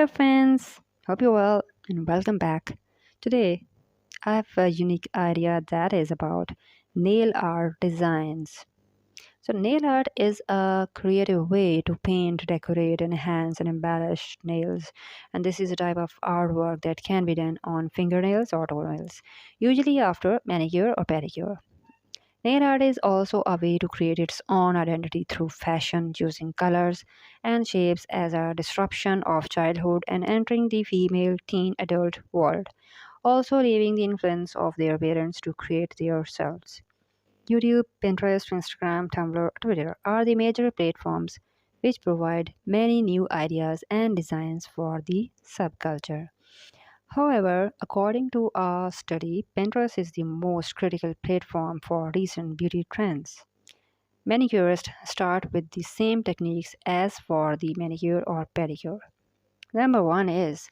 Hello, friends. Hope you're well and welcome back. Today, I have a unique idea that is about nail art designs. So, nail art is a creative way to paint, decorate, enhance, and embellish nails. And this is a type of artwork that can be done on fingernails or toenails, usually after manicure or pedicure. Nail art is also a way to create its own identity through fashion, using colors and shapes as a disruption of childhood and entering the female teen adult world, also leaving the influence of their parents to create themselves. YouTube, Pinterest, Instagram, Tumblr, Twitter are the major platforms which provide many new ideas and designs for the subculture. However, according to a study, Pinterest is the most critical platform for recent beauty trends. Manicurists start with the same techniques as for the manicure or pedicure. Number one is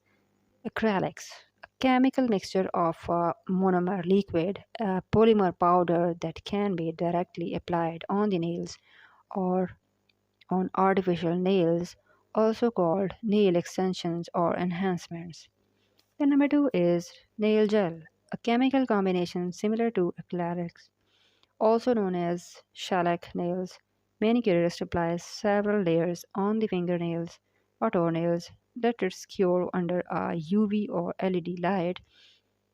acrylics, a chemical mixture of a monomer liquid, a polymer powder that can be directly applied on the nails or on artificial nails, also called nail extensions or enhancements. Then number two is nail gel, a chemical combination similar to acrylics, also known as shellac nails. Manicurists apply several layers on the fingernails or toenails, let it cure under a UV or LED light.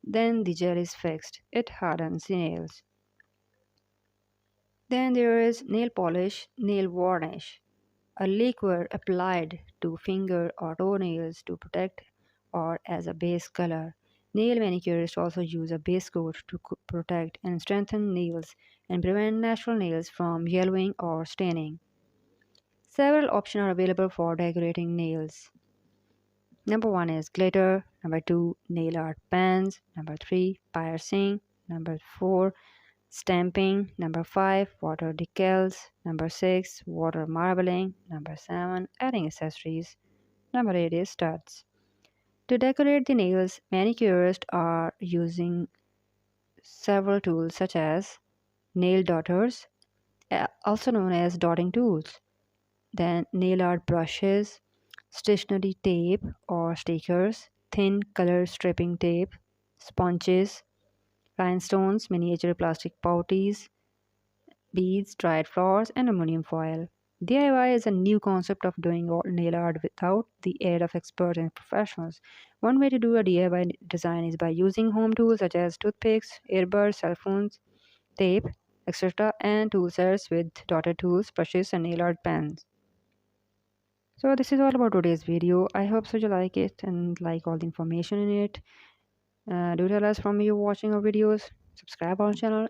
Then the gel is fixed. It hardens the nails. Then there is nail polish, nail varnish, a liquid applied to finger or toenails to protect or as a base color. Nail manicurists also use a base coat to protect and strengthen nails and prevent natural nails from yellowing or staining. Several options are available for decorating nails. Number one is glitter. Number two, nail art pens. Number three, piercing. Number four, stamping. Number five, water decals. Number six, water marbling. Number seven, adding accessories. Number eight is studs. To decorate the nails, manicurists are using several tools such as nail dotters, also known as dotting tools, then nail art brushes, stationery tape or stickers, thin color stripping tape, sponges, rhinestones, miniature plastic pouties, beads, dried flowers, and aluminum foil. DIY is a new concept of doing nail art without the aid of experts and professionals. One way to do a DIY design is by using home tools such as toothpicks, earbuds, cell phones, tape, etc., and tool sets with dotted tools, brushes, and nail art pens. So this is all about today's video. I hope so you like it and like all the information in it. Do tell us from you watching our videos. Subscribe our channel